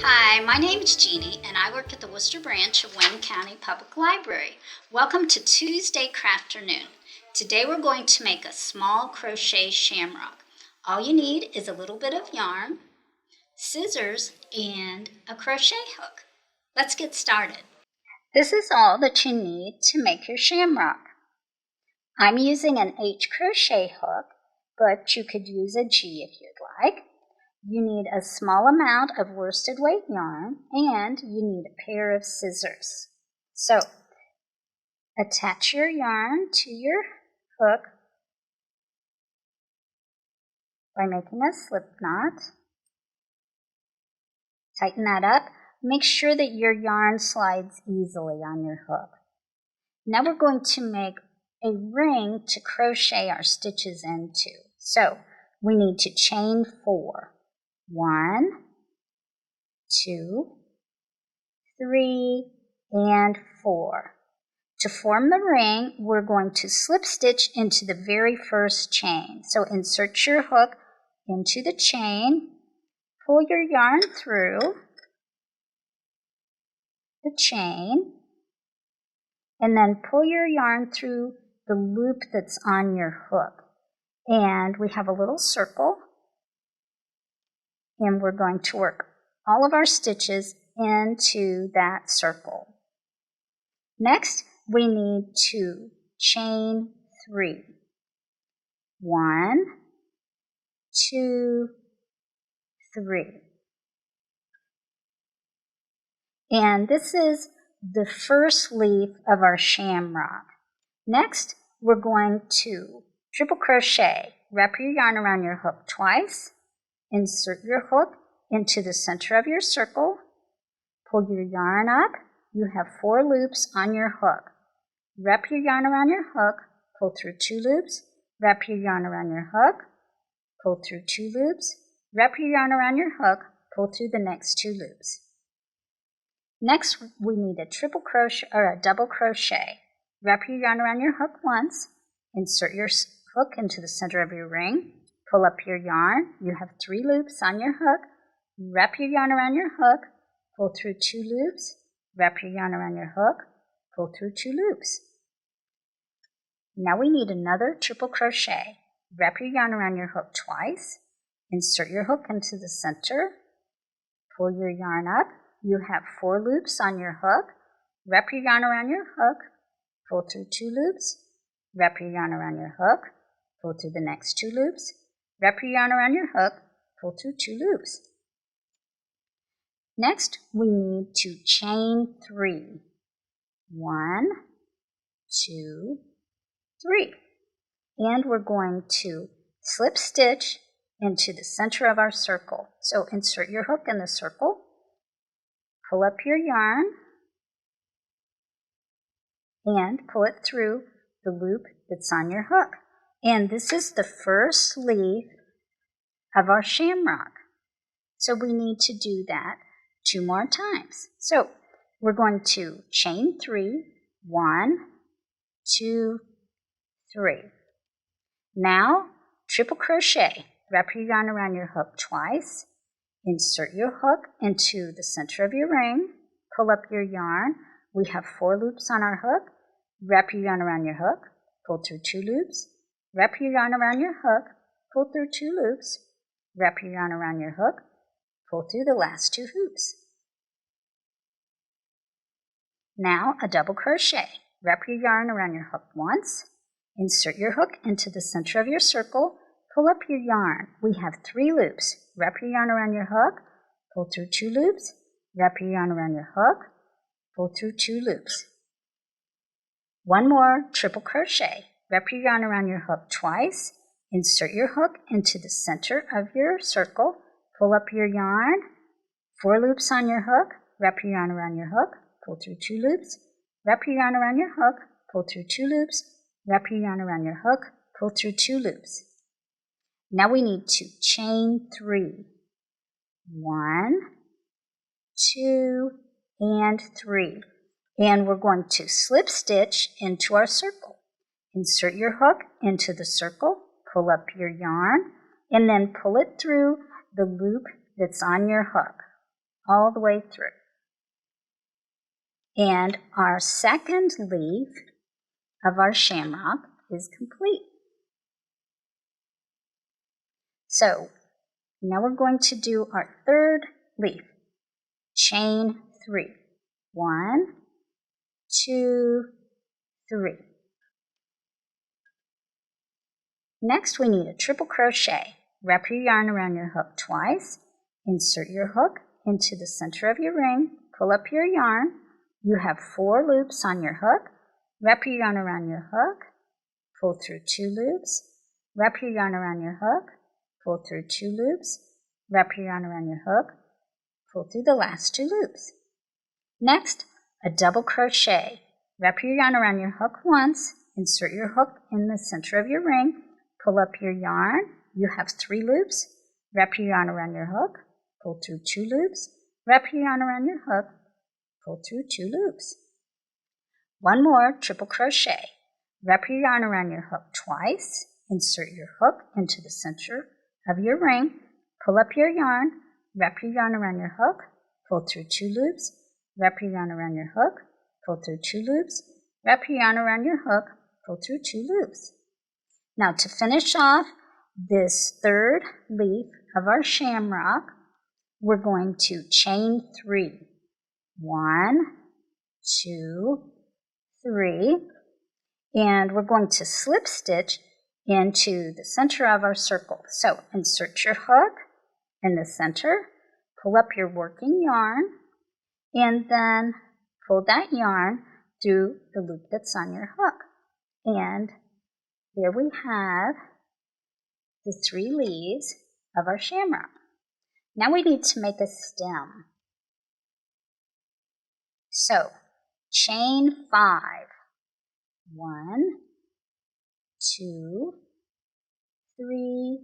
Hi, my name is Jeanne, and I work at the Worcester branch of Wayne County Public Library. Welcome to Tuesday Crafternoon. Today we're going to make a small crochet shamrock. All you need is a little bit of yarn, scissors, and a crochet hook. Let's get started. This is all that you need to make your shamrock. I'm using an H crochet hook, but you could use a G if you'd like. You need a small amount of worsted weight yarn, and you need a pair of scissors. So, attach your yarn to your hook by making a slip knot. Tighten that up. Make sure that your yarn slides easily on your hook. Now we're going to make a ring to crochet our stitches into. So, we need to chain 4. 1, 2, 3, and 4. To form the ring, we're going to slip stitch into the very first chain. So insert your hook into the chain, pull your yarn through the chain, and then pull your yarn through the loop that's on your hook. And we have a little circle, and we're going to work all of our stitches into that circle. Next, we need to chain 3. 1, 2, 3. And this is the first leaf of our shamrock. Next, we're going to triple crochet. Wrap your yarn around your hook twice. Insert your hook into the center of your circle. Pull your yarn up. You have 4 loops on your hook. Wrap your yarn around your hook, pull through 2 loops, wrap your yarn around your hook, pull through 2 loops, wrap your yarn around your hook, pull through the next 2 loops. Next, we need a triple crochet or a double crochet. Wrap your yarn around your hook once, insert your hook into the center of your ring, pull up your yarn. You have 3 loops on your hook. Wrap your yarn around your hook, pull through 2 loops, wrap your yarn around your hook, pull through 2 loops. Now we need another triple crochet. Wrap your yarn around your hook twice, insert your hook into the center, pull your yarn up. You have 4 loops on your hook. Wrap your yarn around your hook, pull through 2 loops, wrap your yarn around your hook, pull through the next 2 loops, wrap your yarn around your hook, pull through 2 loops. Next, we need to chain 3. 1, 2, 3. And we're going to slip stitch into the center of our circle. So insert your hook in the circle, pull up your yarn, and pull it through the loop that's on your hook. And this is the first leaf of our shamrock. So we need to do that 2 more times. So we're going to chain 3, 1, 2, 3. Now, triple crochet. Wrap your yarn around your hook twice. Insert your hook into the center of your ring. Pull up your yarn. We have 4 loops on our hook. Wrap your yarn around your hook. Pull through 2 loops. Wrap your yarn around your hook. Pull through 2 loops. Wrap your yarn around your hook. Pull through the last 2 hoops. Now, a double crochet. Wrap your yarn around your hook once. Insert your hook into the center of your circle. Pull up your yarn. We have 3 loops. Wrap your yarn around your hook. Pull through 2 loops. Wrap your yarn around your hook. Pull through 2 loops. 1 more triple crochet. Wrap your yarn around your hook twice. Insert your hook into the center of your circle. Pull up your yarn. 4 loops on your hook. Wrap your yarn around your hook. Pull through 2 loops. Wrap your yarn around your hook. Pull through 2 loops. Wrap your yarn around your hook. Pull through 2 loops. Now we need to chain 3. 1, 2, and 3. And we're going to slip stitch into our circle. Insert your hook into the circle, pull up your yarn, and then pull it through the loop that's on your hook. all the way through. And our second leaf of our shamrock is complete. So now we're going to do our third leaf. Chain 3. 1, 2, 3. Next, we need a triple crochet. Wrap your yarn around your hook twice. Insert your hook into the center of your ring. Pull up your yarn. You have 4 loops on your hook. Wrap your yarn around your hook. Pull through 2 loops. Wrap your yarn around your hook. Pull through 2 loops. Wrap your yarn around your hook. Pull through the last 2 loops. Next, a double crochet. Wrap your yarn around your hook once. Insert your hook in the center of your ring. Pull up your yarn. You have 3 loops. Wrap your yarn around your hook. Pull through 2 loops. Wrap your yarn around your hook. Pull through 2 loops. One more triple crochet. Wrap your yarn around your hook twice. Insert your hook into the center of your ring. Pull up your yarn. Wrap your yarn around your hook. Pull through 2 loops. Wrap your yarn around your hook. Pull through 2 loops. Wrap your yarn around your hook. Pull through 2 loops. Now to finish off this third leaf of our shamrock, we're going to chain 3. 1, 2, 3. And we're going to slip stitch into the center of our circle. So insert your hook in the center, pull up your working yarn, and then pull that yarn through the loop that's on your hook. And there we have the 3 leaves of our shamrock. Now we need to make a stem. So chain 5. 1, 2, 3,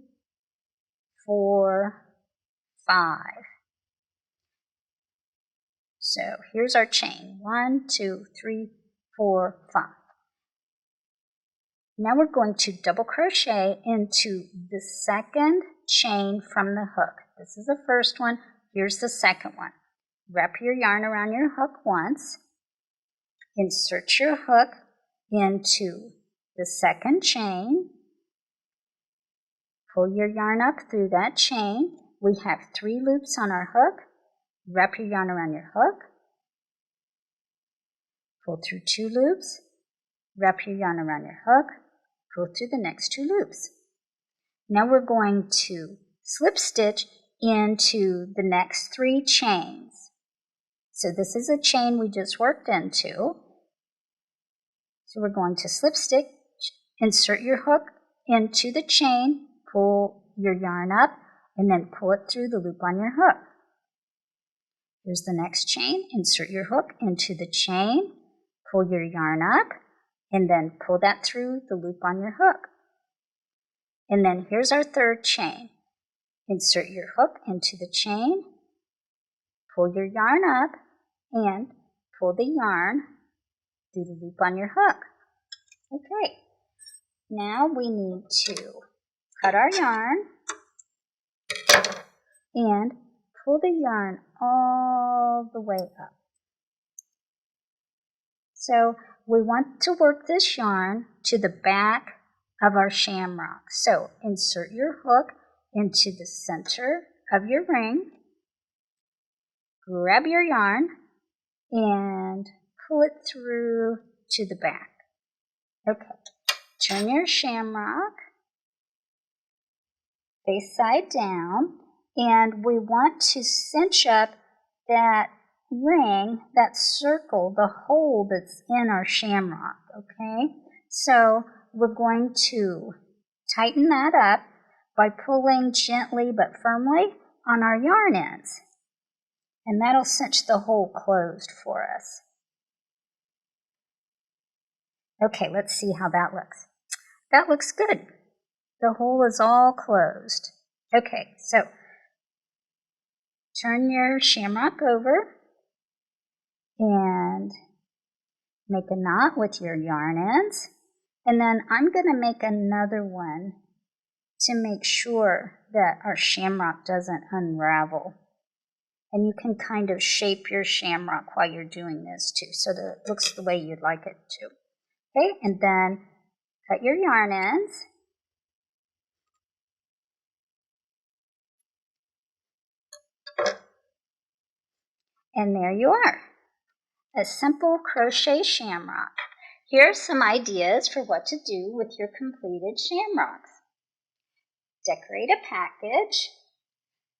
4, 5. So here's our chain. 1, 2, 3, 4, 5. Now we're going to double crochet into the second chain from the hook. This is the first one. Here's the second one. Wrap your yarn around your hook once. Insert your hook into the second chain. Pull your yarn up through that chain. We have 3 loops on our hook. Wrap your yarn around your hook. Pull through 2 loops. Wrap your yarn around your hook. Pull through the next 2 loops. Now we're going to slip stitch into the next 3 chains. So this is a chain we just worked into. So we're going to slip stitch, insert your hook into the chain, pull your yarn up, and then pull it through the loop on your hook. Here's the next chain. Insert your hook into the chain, pull your yarn up, and then pull that through the loop on your hook. And then here's our third chain. Insert your hook into the chain, pull your yarn up, and pull the yarn through the loop on your hook. Okay, now we need to cut our yarn and pull the yarn all the way up. So we want to work this yarn to the back of our shamrock. So insert your hook into the center of your ring, grab your yarn, and pull it through to the back. Okay, turn your shamrock face side down, and we want to cinch up that ring, that circle, the hole that's in our shamrock, okay? So we're going to tighten that up by pulling gently but firmly on our yarn ends. And that'll cinch the hole closed for us. Okay, let's see how that looks. That looks good. The hole is all closed. Okay, so turn your shamrock over and make a knot with your yarn ends. And then I'm going to make another one to make sure that our shamrock doesn't unravel. And you can kind of shape your shamrock while you're doing this too, so that it looks the way you'd like it to. Okay, and then cut your yarn ends. And there you are, a simple crochet shamrock. Here are some ideas for what to do with your completed shamrocks. Decorate a package,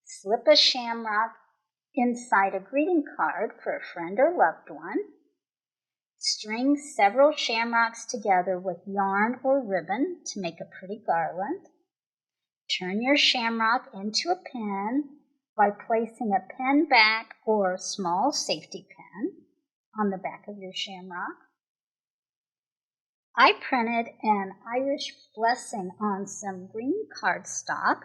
slip a shamrock inside a greeting card for a friend or loved one, string several shamrocks together with yarn or ribbon to make a pretty garland, turn your shamrock into a pin by placing a pin back or small safety pin on the back of your shamrock. I printed an Irish blessing on some green cardstock,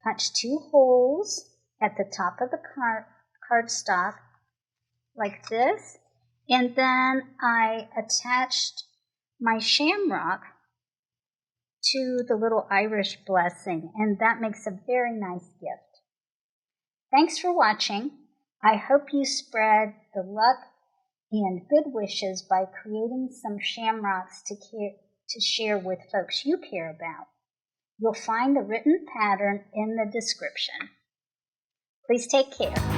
punched 2 holes at the top of the cardstock like this, and then I attached my shamrock to the little Irish blessing, and that makes a very nice gift. Thanks for watching. I hope you spread the luck and good wishes by creating some shamrocks to share with folks you care about. You'll find the written pattern in the description. Please take care.